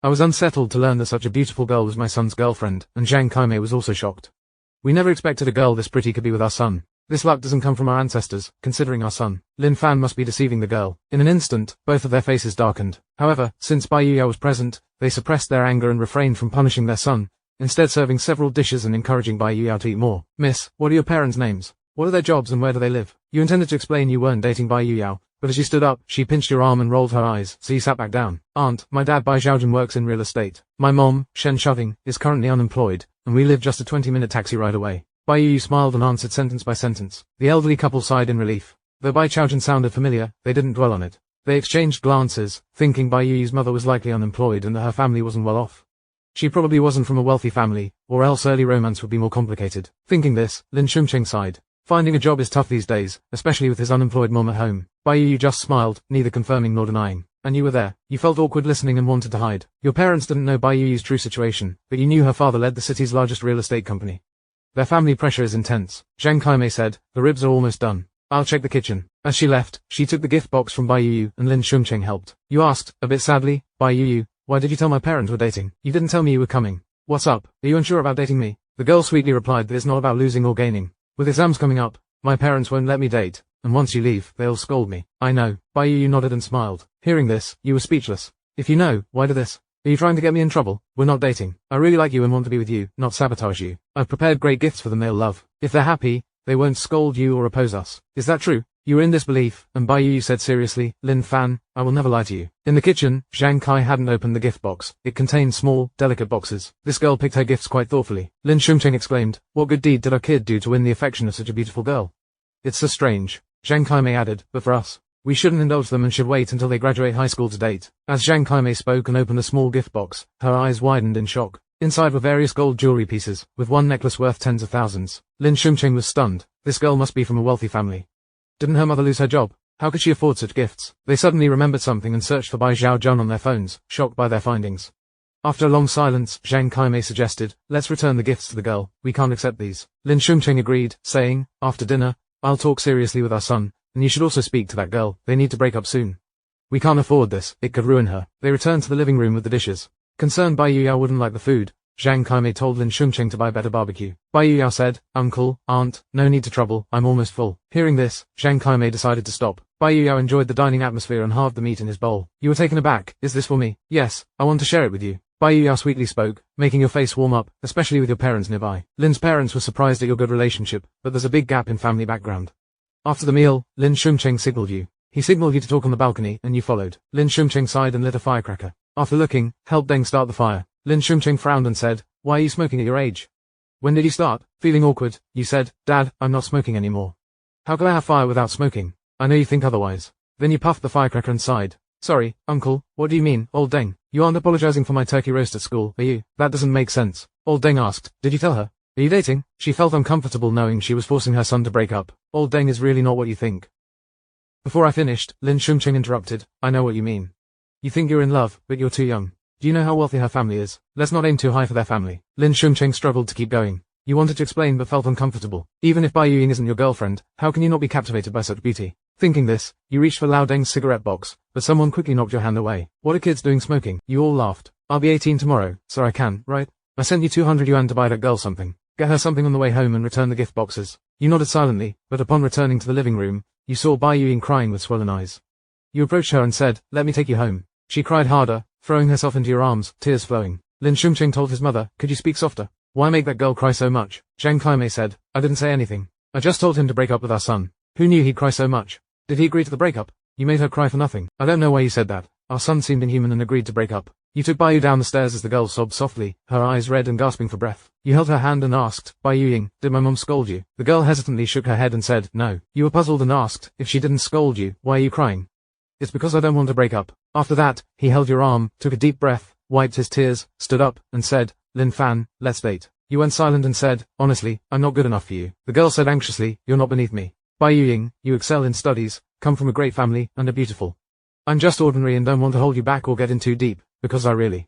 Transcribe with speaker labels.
Speaker 1: I was unsettled to learn that such a beautiful girl was my son's girlfriend, and Zhang Kaimei was also shocked. We never expected a girl this pretty could be with our son. This luck doesn't come from our ancestors, considering our son. Lin Fan must be deceiving the girl. In an instant, both of their faces darkened. However, since Bai Yuya was present, they suppressed their anger and refrained from punishing their son, instead serving several dishes and encouraging Bai Yuya to eat more. Miss, what are your parents' names? What are their jobs and where do they live? You intended to explain you weren't dating Bai Yuya, but as you stood up, she pinched your arm and rolled her eyes, so you sat back down. Aunt, my dad Bai Xiaojun works in real estate. My mom, Shen Shoving, is currently unemployed, and we live just a 20-minute taxi ride away. Bai Yuyu smiled and answered sentence by sentence. The elderly couple sighed in relief. Though Bai Xiaojun sounded familiar, they didn't dwell on it. They exchanged glances, thinking Bai Yuyu's mother was likely unemployed and that her family wasn't well off. She probably wasn't from a wealthy family, or else early romance would be more complicated. Thinking this, Lin Shumcheng sighed. Finding a job is tough these days, especially with his unemployed mom at home. Bai Yuyu just smiled, neither confirming nor denying. And you were there. You felt awkward listening and wanted to hide. Your parents didn't know Bai Yuyu's true situation, but you knew her father led the city's largest real estate company. Their family pressure is intense. Zhang Kaimei said, the ribs are almost done. I'll check the kitchen. As she left, she took the gift box from Bai Yuyu and Lin Shumcheng helped. You asked, a bit sadly, Bai Yuyu, why did you tell my parents we're dating? You didn't tell me you were coming. What's up? Are you unsure about dating me? The girl sweetly replied that it's not about losing or gaining. With exams coming up, my parents won't let me date, and once you leave, they'll scold me. I know. Bai Yuyu nodded and smiled. Hearing this, you were speechless. If you know, why do this? Are you trying to get me in trouble? We're not dating. I really like you and want to be with you, not sabotage you. I've prepared great gifts for them they'll love. If they're happy, they won't scold you or oppose us. Is that true? You were in disbelief, and Bai Yuyu said seriously, Lin Fan, I will never lie to you. In the kitchen, Zhang Kai hadn't opened the gift box. It contained small, delicate boxes. This girl picked her gifts quite thoughtfully. Lin Shumcheng exclaimed, what good deed did our kid do to win the affection of such a beautiful girl? It's so strange. Zhang Kaimei added, but for us, we shouldn't indulge them and should wait until they graduate high school to date. As Zhang Kaimei spoke and opened the small gift box, her eyes widened in shock. Inside were various gold jewelry pieces, with one necklace worth tens of thousands. Lin Shumcheng was stunned. This girl must be from a wealthy family. Didn't her mother lose her job? How could she afford such gifts? They suddenly remembered something and searched for Bai Xiaojun on their phones, shocked by their findings. After a long silence, Zhang Kaimei suggested, let's return the gifts to the girl. We can't accept these. Lin Shumcheng agreed, saying, after dinner, I'll talk seriously with our son. And you should also speak to that girl. They need to break up soon. We can't afford this. It could ruin her. They returned to the living room with the dishes. Concerned Bai Yuya wouldn't like the food, Zhang Kaimei told Lin Shumcheng to buy better barbecue. Bai Yuya said, Uncle, Aunt, no need to trouble. I'm almost full. Hearing this, Zhang Kaimei decided to stop. Bai Yuya enjoyed the dining atmosphere and halved the meat in his bowl. You were taken aback. Is this for me? Yes, I want to share it with you. Bai Yuya sweetly spoke, making your face warm up, especially with your parents nearby. Lin's parents were surprised at your good relationship, but there's a big gap in family background. After the meal, Lin Shumcheng signaled you. He signaled you to talk on the balcony, and you followed. Lin Shumcheng sighed and lit a firecracker. After looking, helped Deng start the fire. Lin Shumcheng frowned and said, why are you smoking at your age? When did you start? Feeling awkward, you said, Dad, I'm not smoking anymore. How could I have fire without smoking? I know you think otherwise. Then you puffed the firecracker and sighed. Sorry, Uncle, what do you mean, old Deng? You aren't apologizing for my turkey roast at school, are you? That doesn't make sense. Old Deng asked, did you tell her? Are you dating? She felt uncomfortable knowing she was forcing her son to break up. Old Deng is really not what you think. Before I finished, Lin Shumcheng interrupted, I know what you mean. You think you're in love, but you're too young. Do you know how wealthy her family is? Let's not aim too high for their family. Lin Shumcheng struggled to keep going. You wanted to explain but felt uncomfortable. Even if Bai Yuying isn't your girlfriend, how can you not be captivated by such beauty? Thinking this, you reached for Lao Deng's cigarette box, but someone quickly knocked your hand away. What are kids doing smoking? You all laughed. I'll be 18 tomorrow, so I can, right? I sent you 200 yuan to buy that girl something. Get her something on the way home and return the gift boxes. You nodded silently, but upon returning to the living room, you saw Bai Yuying crying with swollen eyes. You approached her and said, let me take you home. She cried harder, throwing herself into your arms, tears flowing. Lin Shumcheng told his mother, could you speak softer? Why make that girl cry so much? Zhang Kaimei said, I didn't say anything. I just told him to break up with our son. Who knew he'd cry so much? Did he agree to the breakup? You made her cry for nothing. I don't know why you said that. Our son seemed inhuman and agreed to break up. You took Bai Yu down the stairs as the girl sobbed softly, her eyes red and gasping for breath. You held her hand and asked, Bai Yuying, did my mom scold you? The girl hesitantly shook her head and said, no. You were puzzled and asked, if she didn't scold you, why are you crying? It's because I don't want to break up. After that, he held your arm, took a deep breath, wiped his tears, stood up, and said, Lin Fan, let's date. You went silent and said, honestly, I'm not good enough for you. The girl said anxiously, you're not beneath me. Bai Yuying, you excel in studies, come from a great family, and are beautiful. I'm just ordinary and don't want to hold you back or get in too deep, because I really